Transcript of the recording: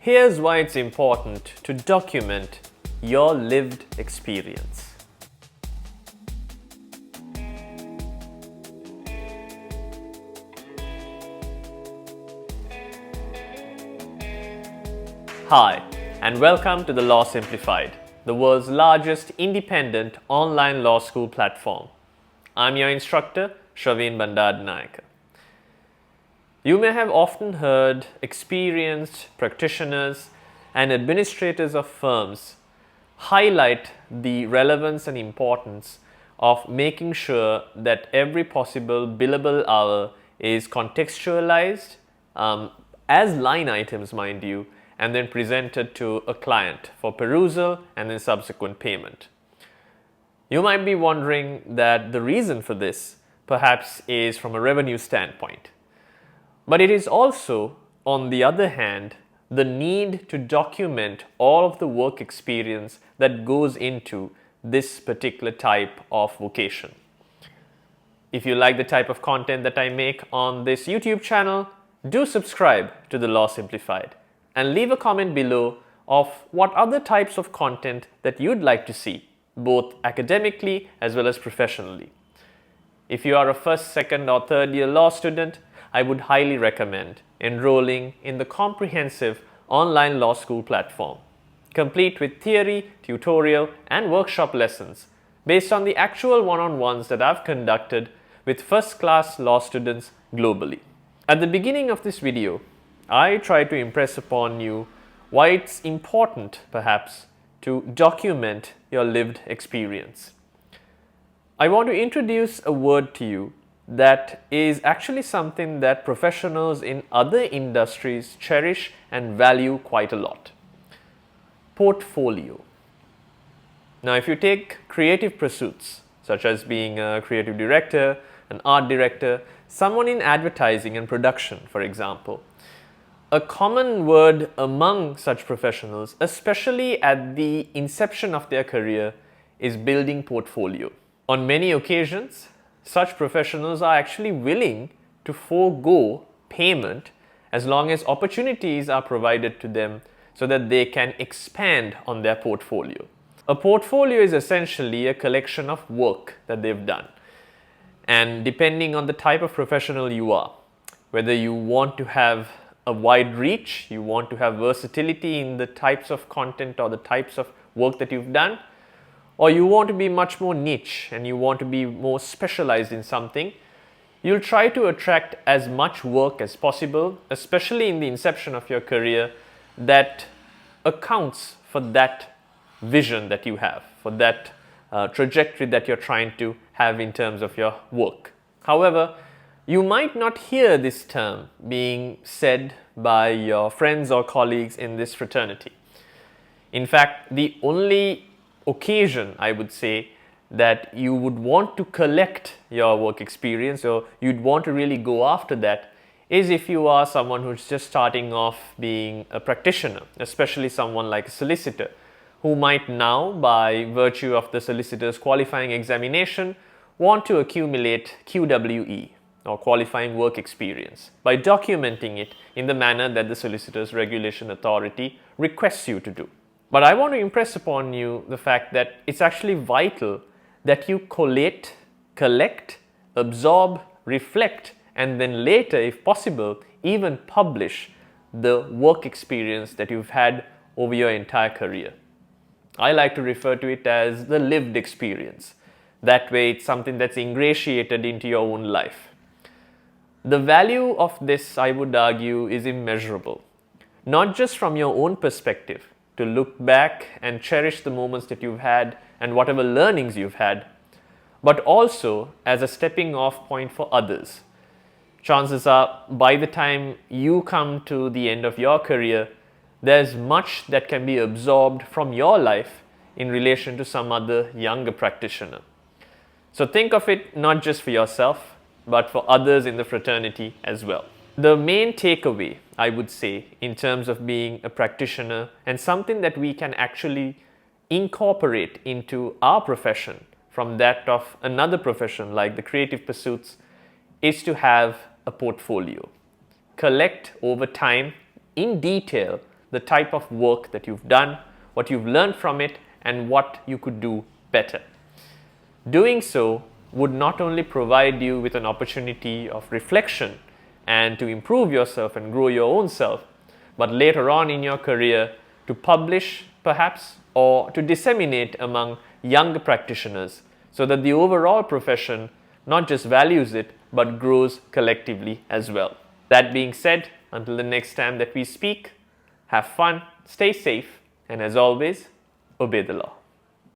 Here's why it's important to document your lived experience. Hi, and welcome to the Law Simplified, the world's largest independent online law school platform. I'm your instructor, Shaveen Bandadnaika. You may have often heard experienced practitioners and administrators of firms highlight the relevance and importance of making sure that every possible billable hour is contextualized as line items, mind you, and then presented to a client for perusal and then subsequent payment. You might be wondering that the reason for this perhaps is from a revenue standpoint. But it is also, on the other hand, the need to document all of the work experience that goes into this particular type of vocation. If you like the type of content that I make on this YouTube channel, do subscribe to the Law Simplified and leave a comment below of what other types of content that you'd like to see, both academically as well as professionally. If you are a first, second or third year law student, I would highly recommend enrolling in the comprehensive online law school platform, complete with theory, tutorial, and workshop lessons based on the actual one-on-ones that I've conducted with first-class law students globally. At the beginning of this video, I try to impress upon you why it's important, perhaps, to document your lived experience. I want to introduce a word to you that is actually something that professionals in other industries cherish and value quite a lot. Portfolio. Now, if you take creative pursuits, such as being a creative director, an art director, someone in advertising and production, for example, a common word among such professionals, especially at the inception of their career, is building portfolio. On many occasions, such professionals are actually willing to forego payment as long as opportunities are provided to them so that they can expand on their portfolio. A portfolio is essentially a collection of work that they've done. And depending on the type of professional you are, whether you want to have a wide reach, you want to have versatility in the types of content or the types of work that you've done, or you want to be much more niche and you want to be more specialized in something, you'll try to attract as much work as possible, especially in the inception of your career, that accounts for that vision that you have, for that trajectory that you're trying to have in terms of your work. However, you might not hear this term being said by your friends or colleagues in this fraternity. In fact, the only occasion, I would say, that you would want to collect your work experience or you'd want to really go after that is if you are someone who's just starting off being a practitioner, especially someone like a solicitor, who might now, by virtue of the solicitor's qualifying examination, want to accumulate QWE or qualifying work experience by documenting it in the manner that the solicitor's regulation authority requests you to do. But I want to impress upon you the fact that it's actually vital that you collate, collect, absorb, reflect, and then later, if possible, even publish the work experience that you've had over your entire career. I like to refer to it as the lived experience. That way, it's something that's ingratiated into your own life. The value of this, I would argue, is immeasurable, not just from your own perspective, to look back and cherish the moments that you've had and whatever learnings you've had, but also as a stepping off point for others. Chances are, by the time you come to the end of your career, there's much that can be absorbed from your life in relation to some other younger practitioner. So think of it not just for yourself, but for others in the fraternity as well. The main takeaway, I would say, in terms of being a practitioner and something that we can actually incorporate into our profession from that of another profession like the creative pursuits, is to have a portfolio. Collect over time in detail the type of work that you've done, what you've learned from it, and what you could do better. Doing so would not only provide you with an opportunity of reflection and to improve yourself and grow your own self, but later on in your career to publish perhaps or to disseminate among younger practitioners so that the overall profession not just values it but grows collectively as well. That being said, until the next time that we speak, have fun, stay safe, and as always, obey the law.